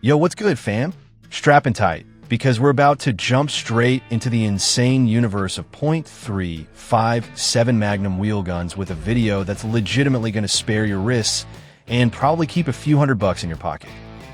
Yo, what's good, fam? Strap in tight, because we're about to jump straight into the insane universe of .357 Magnum wheel guns with a video that's legitimately going to spare your wrists and probably keep a few $100 in your pocket.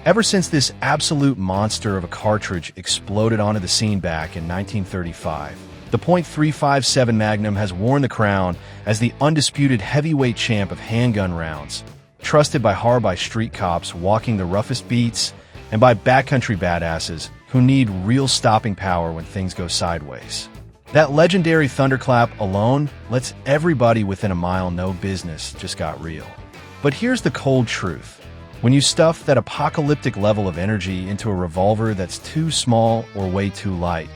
Ever since this absolute monster of a cartridge exploded onto the scene back in 1935, the .357 Magnum has worn the crown as the undisputed heavyweight champ of handgun rounds, trusted by hard-by street cops walking the roughest beats and by backcountry badasses who need real stopping power when things go sideways. That legendary thunderclap alone lets everybody within a mile know business just got real. But here's the cold truth. When you stuff that apocalyptic level of energy into a revolver that's too small or way too light,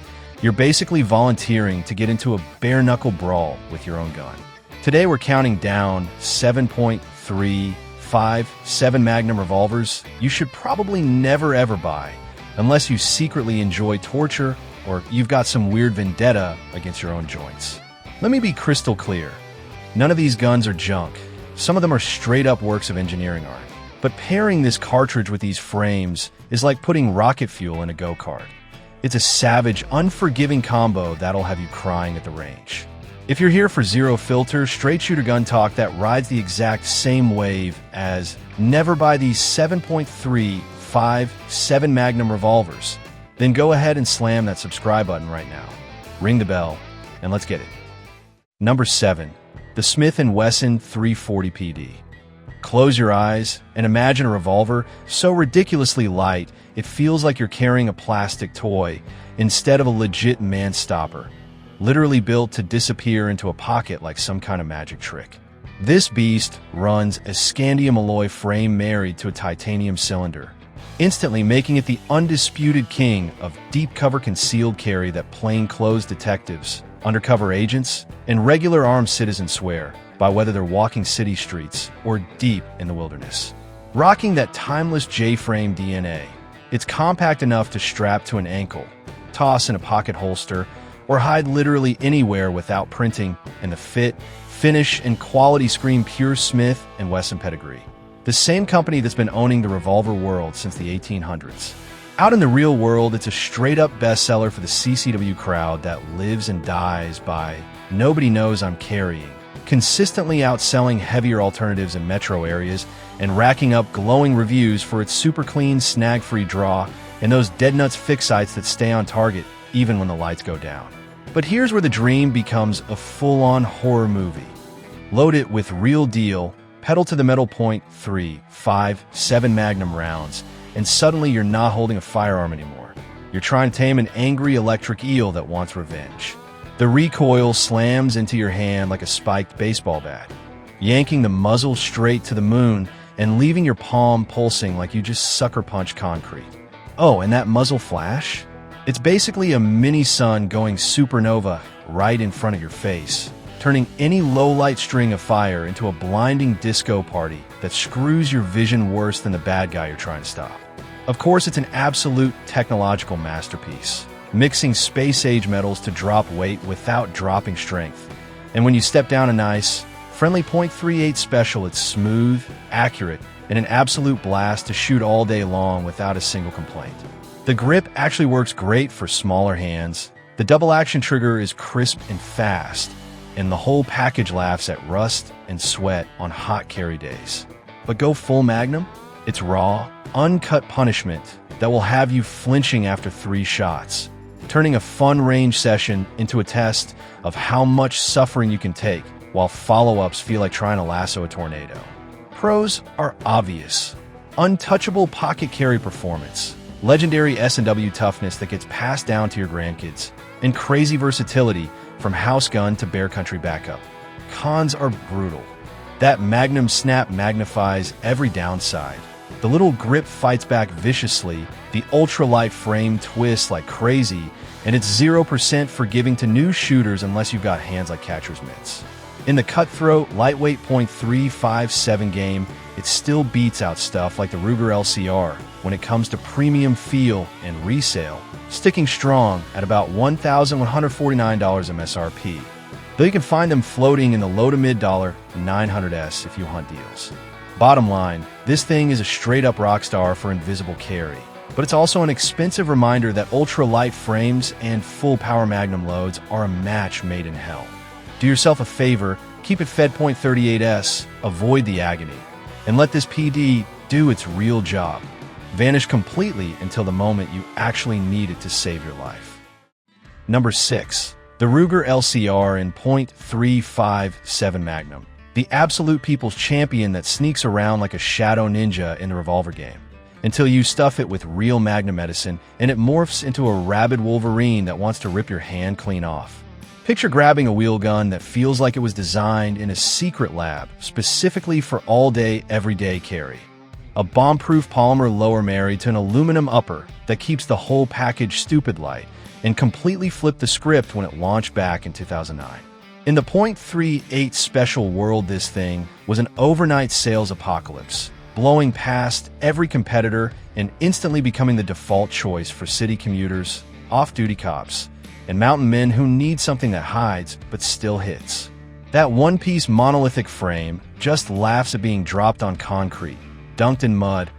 you're basically volunteering to get into a bare-knuckle brawl with your own gun. Today we're counting down 7.357 Magnum revolvers you should probably never ever buy unless you secretly enjoy torture or you've got some weird vendetta against your own joints. Let me be crystal clear. None of these guns are junk. Some of them are straight-up works of engineering art. But pairing this cartridge with these frames is like putting rocket fuel in a go-kart. It's a savage, unforgiving combo that'll have you crying at the range. If you're here for zero filter, straight shooter gun talk that rides the exact same wave as never buy these 7.357 Magnum revolvers, then go ahead and slam that subscribe button right now. Ring the bell, and let's get it. Number 7. The Smith & Wesson 340 PD. Close your eyes and imagine a revolver so ridiculously light it feels like you're carrying a plastic toy instead of a legit man-stopper, literally built to disappear into a pocket like some kind of magic trick. This beast runs a scandium alloy frame married to a titanium cylinder, instantly making it the undisputed king of deep cover concealed carry that plainclothes detectives, undercover agents, and regular armed citizens swear by whether they're walking city streets or deep in the wilderness. Rocking that timeless J-frame DNA, it's compact enough to strap to an ankle, toss in a pocket holster, or hide literally anywhere without printing, and the fit, finish, and quality scream pure Smith & Wesson pedigree. The same company that's been owning the revolver world since the 1800s. Out in the real world, it's a straight-up bestseller for the CCW crowd that lives and dies by "nobody knows I'm carrying," consistently outselling heavier alternatives in metro areas and racking up glowing reviews for its super clean, snag-free draw and those dead nuts fix sights that stay on target even when the lights go down. But here's where the dream becomes a full-on horror movie. Load it with real deal, pedal-to-the-metal .357 Magnum rounds, and suddenly you're not holding a firearm anymore. You're trying to tame an angry electric eel that wants revenge. The recoil slams into your hand like a spiked baseball bat, yanking the muzzle straight to the moon and leaving your palm pulsing like you just sucker-punched concrete. Oh, and that muzzle flash? It's basically a mini-sun going supernova right in front of your face, turning any low-light string of fire into a blinding disco party that screws your vision worse than the bad guy you're trying to stop. Of course, it's an absolute technological masterpiece, mixing space-age metals to drop weight without dropping strength. And when you step down a nice, friendly .38 special, it's smooth, accurate, and an absolute blast to shoot all day long without a single complaint. The grip actually works great for smaller hands, the double-action trigger is crisp and fast, and the whole package laughs at rust and sweat on hot carry days. But go full Magnum? It's raw, uncut punishment that will have you flinching after 3 shots, turning a fun range session into a test of how much suffering you can take while follow-ups feel like trying to lasso a tornado. Pros are obvious. Untouchable pocket carry performance, legendary S&W toughness that gets passed down to your grandkids, and crazy versatility from house gun to bear country backup. Cons are brutal. That Magnum snap magnifies every downside. The little grip fights back viciously, the ultralight frame twists like crazy, and it's 0% forgiving to new shooters unless you've got hands like catcher's mitts. In the cutthroat, lightweight .357 game, it still beats out stuff like the Ruger LCR when it comes to premium feel and resale, sticking strong at about $1,149 MSRP, though you can find them floating in the low to mid-dollar 900S if you hunt deals. Bottom line, this thing is a straight-up rock star for invisible carry. but it's also an expensive reminder that ultra-light frames and full-power Magnum loads are a match made in hell. Do yourself a favor, keep it fed .38s, avoid the agony, and let this PD do its real job. Vanish completely until the moment you actually need it to save your life. Number 6. The Ruger LCR in .357 Magnum. The absolute people's champion that sneaks around like a shadow ninja in the revolver game, until you stuff it with real Magnum medicine and it morphs into a rabid Wolverine that wants to rip your hand clean off. Picture grabbing a wheel gun that feels like it was designed in a secret lab specifically for all-day, everyday carry. A bomb-proof polymer lower married to an aluminum upper that keeps the whole package stupid light and completely flipped the script when it launched back in 2009. In the .38 special world, this thing was an overnight sales apocalypse, blowing past every competitor and instantly becoming the default choice for city commuters, off-duty cops, and mountain men who need something that hides but still hits. That one-piece monolithic frame just laughs at being dropped on concrete, dunked in mud,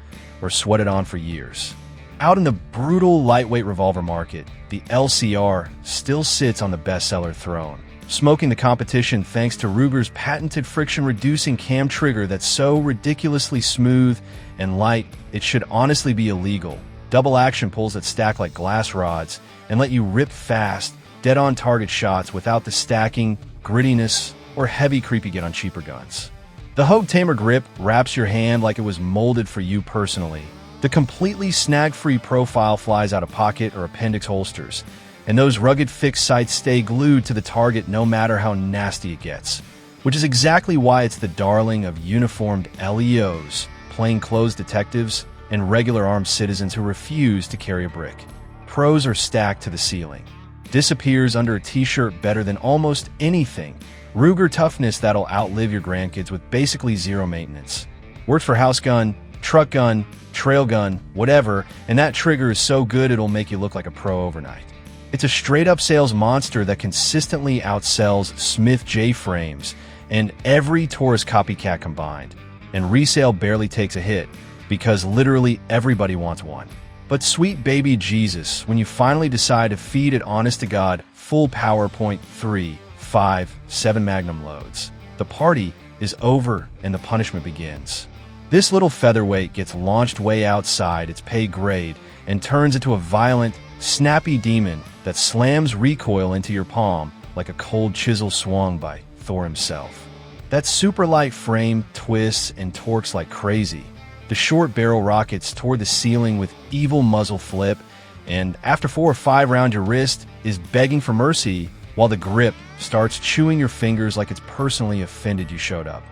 or sweated on for years. Out in the brutal lightweight revolver market, the LCR still sits on the bestseller throne, smoking the competition thanks to Ruger's patented friction-reducing cam trigger that's so ridiculously smooth and light it should honestly be illegal. Double action pulls that stack like glass rods and let you rip fast, dead-on target shots without the stacking, grittiness, or heavy creep you get on cheaper guns. The Hogue Tamer grip wraps your hand like it was molded for you personally. The completely snag-free profile flies out of pocket or appendix holsters, and those rugged fixed sights stay glued to the target no matter how nasty it gets, which is exactly why it's the darling of uniformed LEOs, plainclothes detectives, and regular armed citizens who refuse to carry a brick. Pros are stacked to the ceiling. Disappears under a t-shirt better than almost anything. Ruger toughness that'll outlive your grandkids with basically zero maintenance. Works for house gun, truck gun, trail gun, whatever, and that trigger is so good it'll make you look like a pro overnight. It's a straight-up sales monster that consistently outsells Smith J-frames and every Taurus copycat combined, and resale barely takes a hit because literally everybody wants one. But sweet baby Jesus, when you finally decide to feed it honest-to-God full power .357 Magnum loads, the party is over and the punishment begins. This little featherweight gets launched way outside its pay grade and turns into a violent, snappy demon that slams recoil into your palm like a cold chisel swung by Thor himself. That super light frame twists and torques like crazy. The short barrel rockets toward the ceiling with evil muzzle flip, and after 4 or 5 rounds your wrist is begging for mercy while the grip starts chewing your fingers like it's personally offended you showed up.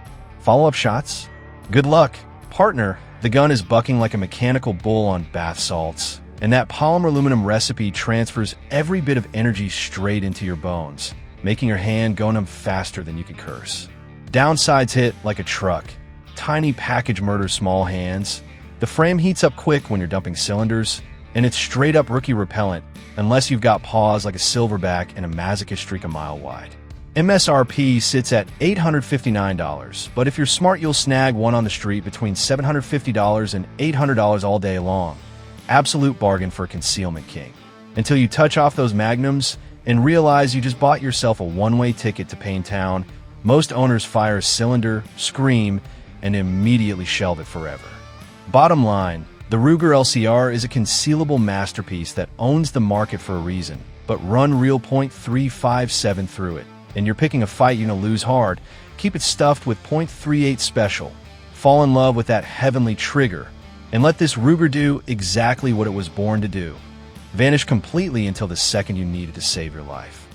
Follow-up shots? Good luck, partner. The gun is bucking like a mechanical bull on bath salts, and that polymer aluminum recipe transfers every bit of energy straight into your bones, making your hand go numb faster than you could curse. Downsides hit like a truck. Tiny package murders small hands. The frame heats up quick when you're dumping cylinders, and it's straight-up rookie repellent unless you've got paws like a silverback and a masochist streak a mile wide. MSRP sits at $859, but if you're smart you'll snag one on the street between $750 and $800 all day long. Absolute bargain for a concealment king. Until you touch off those magnums and realize you just bought yourself a one-way ticket to Pain Town, most owners fire a cylinder, scream, and immediately shelve it forever. Bottom line, the Ruger LCR is a concealable masterpiece that owns the market for a reason, but run real .357 through it. And you're picking a fight you're going to lose hard, keep it stuffed with .38 special. Fall in love with that heavenly trigger, and let this Ruger do exactly what it was born to do. Vanish completely until the second you need it to save your life.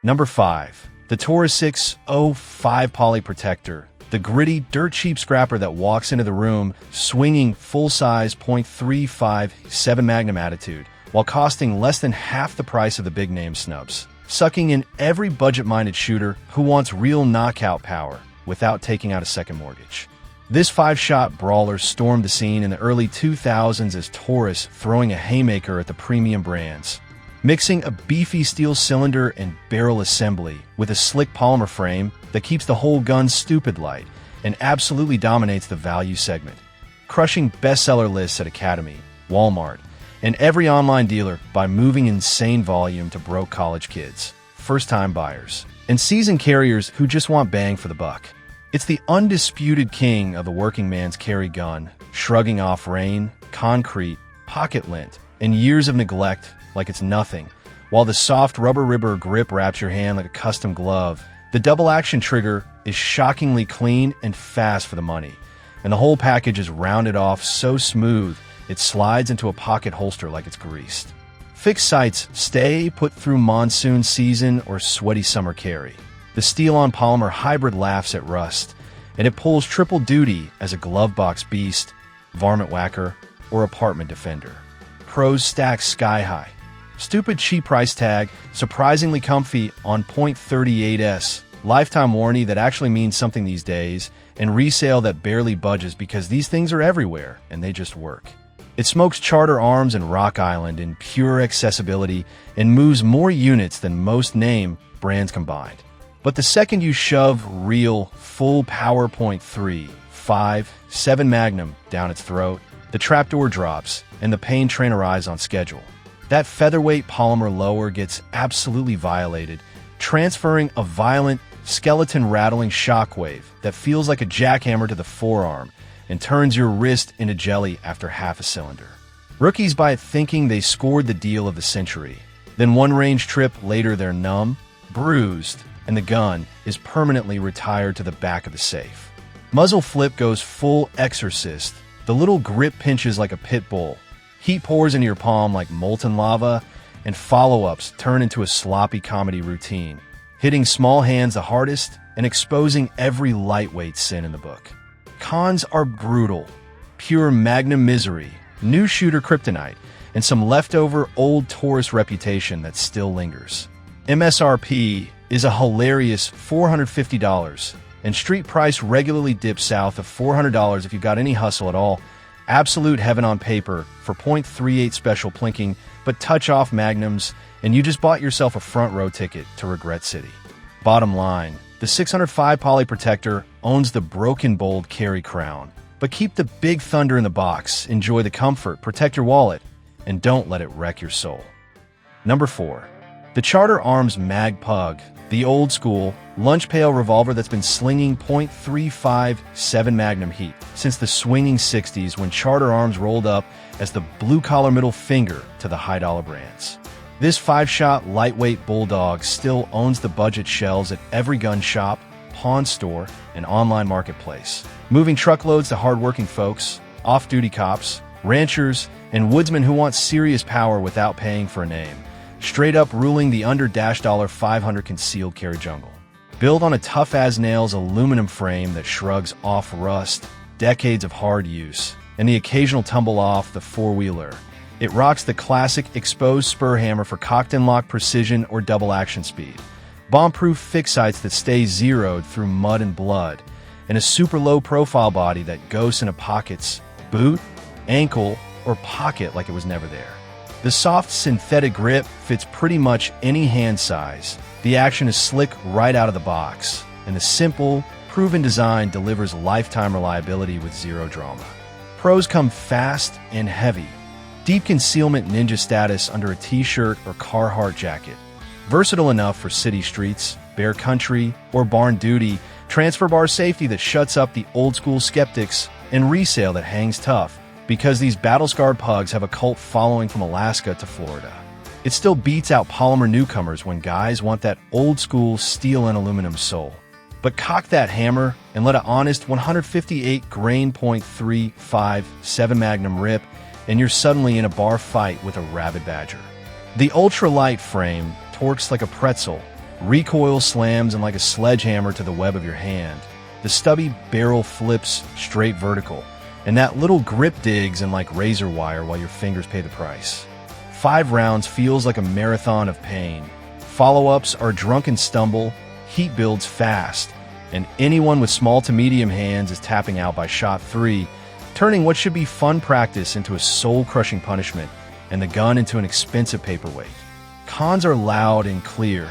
Number 5. The Taurus 605 Poly Protector. The gritty, dirt-cheap scrapper that walks into the room swinging full-size .357 Magnum attitude, while costing less than half the price of the big-name snubs. Sucking in every budget-minded shooter who wants real knockout power without taking out a second mortgage. This 5-shot brawler stormed the scene in the early 2000s as Taurus throwing a haymaker at the premium brands. Mixing a beefy steel cylinder and barrel assembly with a slick polymer frame that keeps the whole gun stupid light and absolutely dominates the value segment. Crushing bestseller lists at Academy, Walmart, and every online dealer by moving insane volume to broke college kids, first-time buyers, and seasoned carriers who just want bang for the buck. It's the undisputed king of the working man's carry gun, shrugging off rain, concrete, pocket lint, and years of neglect like it's nothing. While the soft rubber ribber grip wraps your hand like a custom glove, the double-action trigger is shockingly clean and fast for the money, and the whole package is rounded off so smooth it slides into a pocket holster like it's greased. Fixed sights stay put through monsoon season or sweaty summer carry. The steel-on-polymer hybrid laughs at rust, and it pulls triple duty as a glove box beast, varmint whacker, or apartment defender. Pros stack sky high. Stupid cheap price tag, surprisingly comfy on .38s, lifetime warranty that actually means something these days, and resale that barely budges because these things are everywhere and they just work. It smokes Charter Arms and Rock Island in pure accessibility and moves more units than most name brands combined. But the second you shove real, full power .3, 5, 7 Magnum down its throat, the trapdoor drops and the pain train arrives on schedule. That featherweight polymer lower gets absolutely violated, transferring a violent, skeleton-rattling shockwave that feels like a jackhammer to the forearm and turns your wrist into jelly after half a cylinder. Rookies buy it thinking they scored the deal of the century. Then one range trip later they're numb, bruised, and the gun is permanently retired to the back of the safe. Muzzle flip goes full exorcist. The little grip pinches like a pit bull. Heat pours into your palm like molten lava, and follow-ups turn into a sloppy comedy routine, hitting small hands the hardest and exposing every lightweight sin in the book. Cons are brutal. Pure Magnum misery, new shooter kryptonite, and some leftover old Taurus reputation that still lingers. MSRP is a hilarious $450, and street price regularly dips south of $400 if you've got any hustle at all. Absolute heaven on paper for .38 special plinking, but touch off Magnums, and you just bought yourself a front row ticket to Regret City. Bottom line, the 605 Poly Protector owns the broken bold carry crown. But keep the big thunder in the box, enjoy the comfort, protect your wallet, and don't let it wreck your soul. Number 4. The Charter Arms Mag Pug, the old school, lunch pail revolver that's been slinging .35 7 Magnum heat since the swinging 60s when Charter Arms rolled up as the blue-collar middle finger to the high-dollar brands. This 5-shot lightweight bulldog still owns the budget shelves at every gun shop, pawn store, and online marketplace, moving truckloads to hard-working folks, off-duty cops, ranchers, and woodsmen who want serious power without paying for a name, straight up ruling the under-$500 concealed carry jungle. Built on a tough-as-nails aluminum frame that shrugs off rust, decades of hard use, and the occasional tumble off the four-wheeler, it rocks the classic exposed spur hammer for cocked and lock precision or double action speed, bomb-proof fixed sights that stay zeroed through mud and blood, and a super low profile body that ghosts into pockets, boot, ankle, or pocket like it was never there. The soft synthetic grip fits pretty much any hand size. The action is slick right out of the box, and the simple, proven design delivers lifetime reliability with zero drama. Pros come fast and heavy. Deep concealment ninja status under a t-shirt or Carhartt jacket. Versatile enough for city streets, bear country, or barn duty. Transfer bar safety that shuts up the old-school skeptics, and resale that hangs tough, because these battle-scarred pugs have a cult following from Alaska to Florida. It still beats out polymer newcomers when guys want that old-school steel and aluminum soul. But cock that hammer and let an honest 158 grain .35 7 Magnum rip, and you're suddenly in a bar fight with a rabid badger. The ultralight frame torques like a pretzel, recoil slams and like a sledgehammer to the web of your hand. The stubby barrel flips straight vertical, and that little grip digs in like razor wire while your fingers pay the price. 5 rounds feels like a marathon of pain. Follow-ups are drunken stumble, heat builds fast, and anyone with small to medium hands is tapping out by shot 3, turning what should be fun practice into a soul-crushing punishment, and the gun into an expensive paperweight. Cons are loud and clear.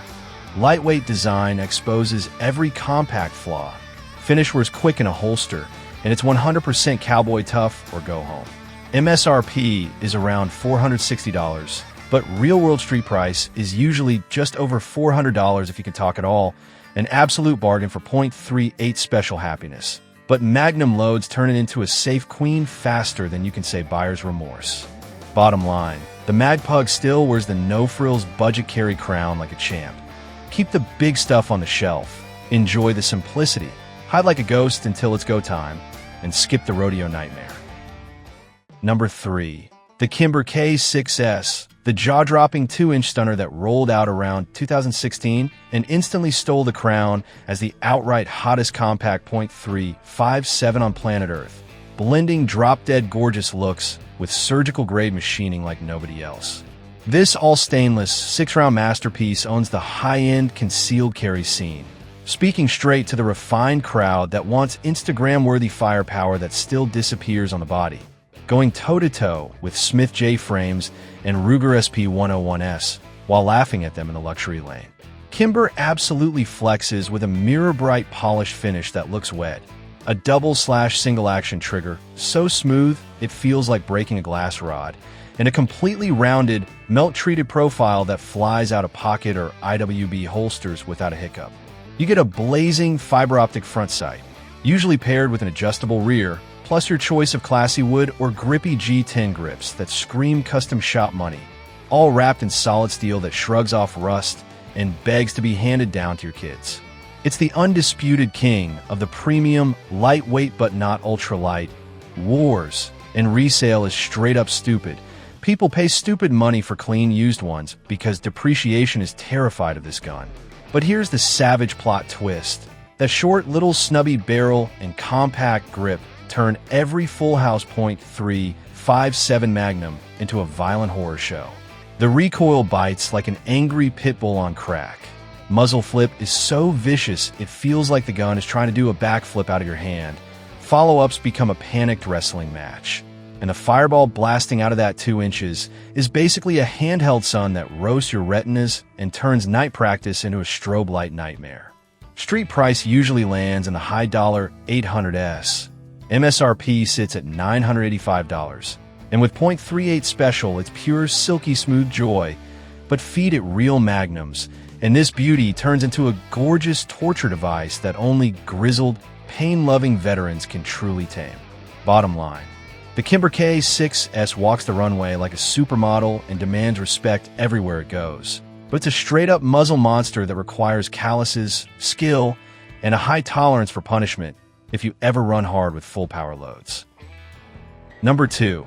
Lightweight design exposes every compact flaw. Finish wears quick in a holster, and it's 100% cowboy tough or go home. MSRP is around $460, but real-world street price is usually just over $400 if you can talk at all, an absolute bargain for .38 special happiness. But Magnum loads turn it into a safe queen faster than you can say buyer's remorse. Bottom line, the Mag Pug still wears the no-frills budget carry crown like a champ. Keep the big stuff on the shelf, enjoy the simplicity, hide like a ghost until it's go time, and skip the rodeo nightmare. Number 3. The Kimber K6S, the jaw-dropping 2-inch stunner that rolled out around 2016 and instantly stole the crown as the outright hottest compact .357 on planet Earth, blending drop-dead gorgeous looks with surgical-grade machining like nobody else. This all-stainless 6-round masterpiece owns the high-end concealed carry scene, speaking straight to the refined crowd that wants Instagram-worthy firepower that still disappears on the body, going toe-to-toe with Smith J-frames and Ruger SP101S while laughing at them in the luxury lane. Kimber absolutely flexes with a mirror-bright polished finish that looks wet, a double/single-action trigger, so smooth it feels like breaking a glass rod, and a completely rounded, melt-treated profile that flies out of pocket or IWB holsters without a hiccup. You get a blazing fiber-optic front sight, usually paired with an adjustable rear, plus your choice of classy wood or grippy G10 grips that scream custom shop money, all wrapped in solid steel that shrugs off rust and begs to be handed down to your kids. It's the undisputed king of the premium, lightweight but not ultralight wars, and resale is straight up stupid. People pay stupid money for clean used ones because depreciation is terrified of this gun. But here's the savage plot twist. That short little snubby barrel and compact grip turn every full house .357 Magnum into a violent horror show. The recoil bites like an angry pit bull on crack. Muzzle flip is so vicious it feels like the gun is trying to do a backflip out of your hand. Follow-ups become a panicked wrestling match. And the fireball blasting out of that 2 inches is basically a handheld sun that roasts your retinas and turns night practice into a strobe light nightmare. Street price usually lands in the high dollar 800s. MSRP sits at $985. And with .38 special, it's pure silky smooth joy. But feed it real magnums, and this beauty turns into a gorgeous torture device that only grizzled, pain-loving veterans can truly tame. Bottom line, the Kimber K6S walks the runway like a supermodel and demands respect everywhere it goes. But it's a straight-up muzzle monster that requires calluses, skill, and a high tolerance for punishment if you ever run hard with full power loads. Number 2.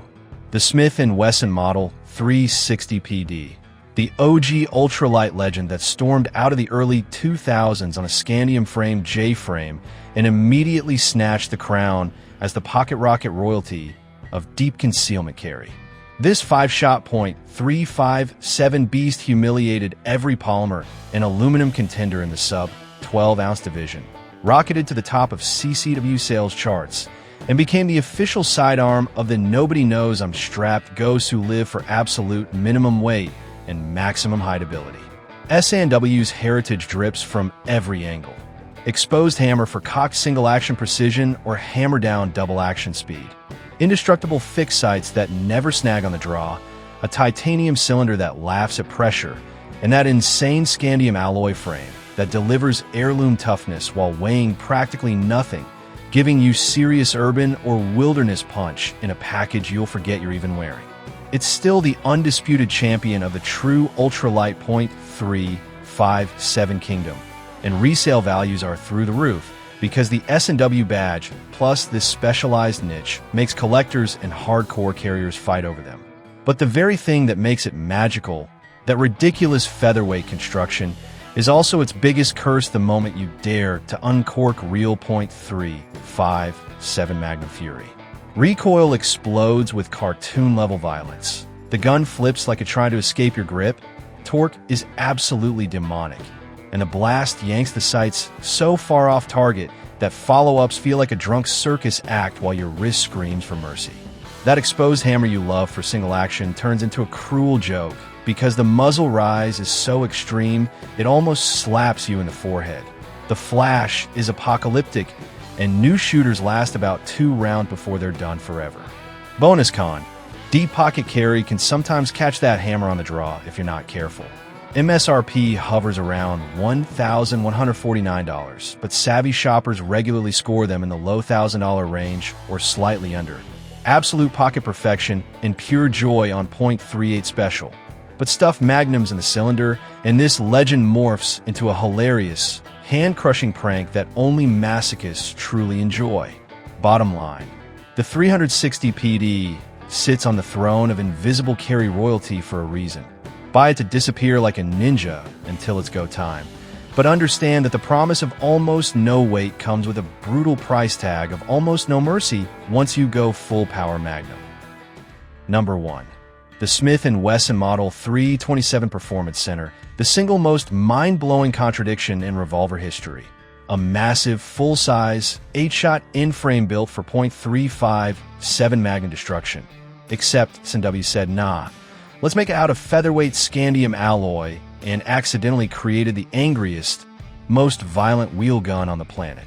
The Smith & Wesson Model 360 PD. The OG ultralight legend that stormed out of the early 2000s on a scandium-framed J-frame and immediately snatched the crown as the pocket rocket royalty of deep concealment carry. This 5-shot .357 beast humiliated every polymer and aluminum contender in the sub-12-ounce division, rocketed to the top of CCW sales charts, and became the official sidearm of the nobody knows I'm strapped ghosts who live for absolute minimum weight and maximum hideability. S&W's heritage drips from every angle. Exposed hammer for cocked single-action precision or hammer-down double-action speed. Indestructible fixed sights that never snag on the draw, a titanium cylinder that laughs at pressure, and that insane scandium alloy frame that delivers heirloom toughness while weighing practically nothing, giving you serious urban or wilderness punch in a package you'll forget you're even wearing. It's still the undisputed champion of the true ultralight .357 kingdom, and resale values are through the roof because the S&W badge plus this specialized niche makes collectors and hardcore carriers fight over them. But the very thing that makes it magical, that ridiculous featherweight construction, is also its biggest curse the moment you dare to uncork real .357 Magnum Fury. Recoil explodes with cartoon-level violence. The gun flips like it's trying to escape your grip. Torque is absolutely demonic, and the blast yanks the sights so far off target that follow-ups feel like a drunk circus act while your wrist screams for mercy. That exposed hammer you love for single action turns into a cruel joke because the muzzle rise is so extreme it almost slaps you in the forehead. The flash is apocalyptic, and new shooters last about 2 rounds before they're done forever. Bonus con, Deep pocket carry can sometimes catch that hammer on the draw if you're not careful. MSRP hovers around $1,149, but savvy shoppers regularly score them in the low $1,000 range or slightly under. Absolute pocket perfection and pure joy on .38 special. But stuff magnums in the cylinder, and this legend morphs into a hilarious, hand-crushing prank that only masochists truly enjoy. Bottom line, the 360 PD sits on the throne of invisible carry royalty for a reason. Buy it to disappear like a ninja until it's go time. But understand that the promise of almost no weight comes with a brutal price tag of almost no mercy once you go full power Magnum. Number 1. The Smith & Wesson Model 327 Performance Center, the single most mind-blowing contradiction in revolver history. A massive, full-size, 8-shot in-frame built for .357 Magnum destruction. Except SNW said, nah, let's make it out of featherweight scandium alloy, and accidentally created the angriest, most violent wheel gun on the planet.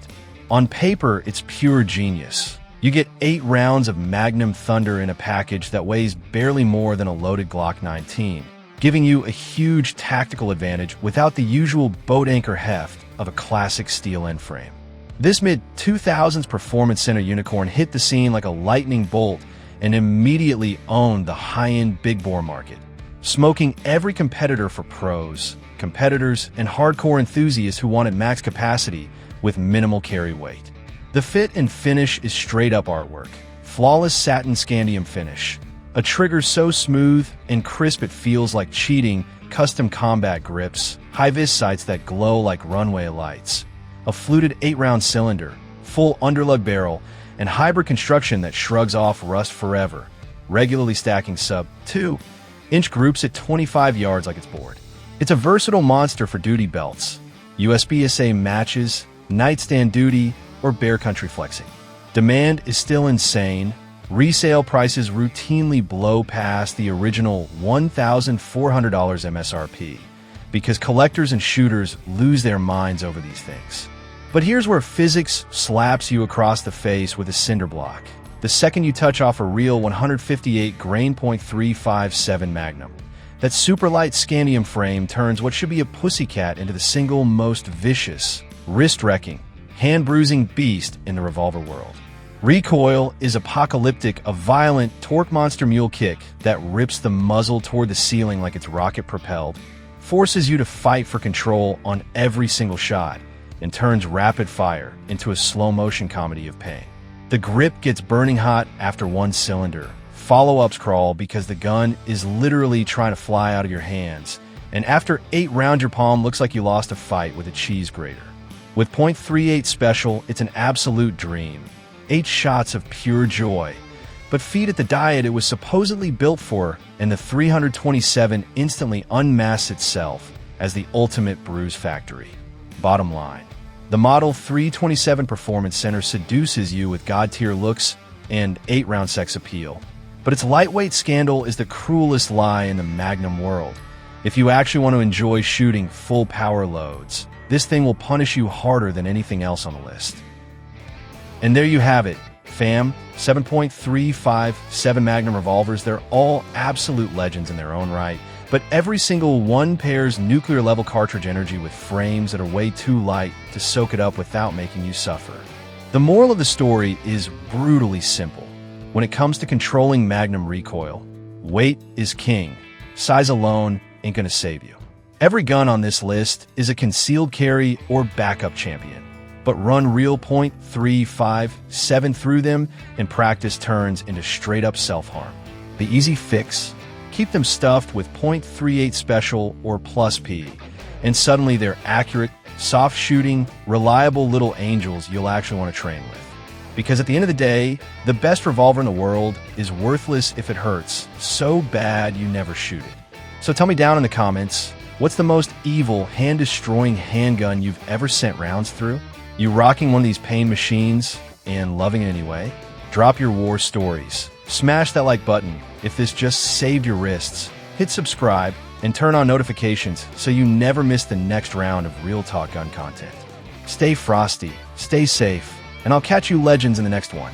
On paper, it's pure genius. You get 8 rounds of Magnum Thunder in a package that weighs barely more than a loaded Glock 19, giving you a huge tactical advantage without the usual boat anchor heft of a classic steel end frame. This mid-2000s Performance Center unicorn hit the scene like a lightning bolt and immediately owned the high-end big bore market, smoking every competitor for pros, competitors, and hardcore enthusiasts who wanted max capacity with minimal carry weight. The fit and finish is straight-up artwork. Flawless satin scandium finish. A trigger so smooth and crisp it feels like cheating, custom combat grips, high-vis sights that glow like runway lights. A fluted 8-round cylinder, full underlug barrel, and hybrid construction that shrugs off rust forever, regularly stacking sub-2-inch groups at 25 yards like it's bored. It's a versatile monster for duty belts, USPSA matches, nightstand duty, or bear country flexing. Demand is still insane. Resale prices routinely blow past the original $1,400 MSRP because collectors and shooters lose their minds over these things. But here's where physics slaps you across the face with a cinder block. The second you touch off a real 158 grain .357 Magnum, that super light scandium frame turns what should be a pussycat into the single most vicious, wrist-wrecking, hand-bruising beast in the revolver world. Recoil is apocalyptic, a violent, torque monster mule kick that rips the muzzle toward the ceiling like it's rocket-propelled, forces you to fight for control on every single shot, and turns rapid fire into a slow-motion comedy of pain. The grip gets burning hot after one cylinder. Follow-ups crawl because the gun is literally trying to fly out of your hands, and after 8 rounds your palm looks like you lost a fight with a cheese grater. With .38 special, it's an absolute dream. 8 shots of pure joy. But feed it the diet it was supposedly built for, and the 327 instantly unmasks itself as the ultimate bruise factory. Bottom line, the Model 327 Performance Center seduces you with god-tier looks and 8-round sex appeal. But its lightweight scandal is the cruelest lie in the Magnum world. If you actually want to enjoy shooting full power loads, this thing will punish you harder than anything else on the list. And there you have it, fam. 7.357 Magnum revolvers, they're all absolute legends in their own right, but every single one pairs nuclear-level cartridge energy with frames that are way too light to soak it up without making you suffer. The moral of the story is brutally simple. When it comes to controlling Magnum recoil, weight is king. Size alone ain't gonna save you. Every gun on this list is a concealed carry or backup champion, but run real .357 through them and practice turns into straight-up self-harm. The easy fix? Keep them stuffed with .38 special or plus P, and suddenly they're accurate, soft-shooting, reliable little angels you'll actually want to train with. Because at the end of the day, the best revolver in the world is worthless if it hurts so bad you never shoot it. So tell me down in the comments, what's the most evil, hand-destroying handgun you've ever sent rounds through? You rocking one of these pain machines and loving it anyway? Drop your war stories. Smash that like button if this just saved your wrists. Hit subscribe and turn on notifications so you never miss the next round of Real Talk gun content. Stay frosty, stay safe, and I'll catch you legends in the next one.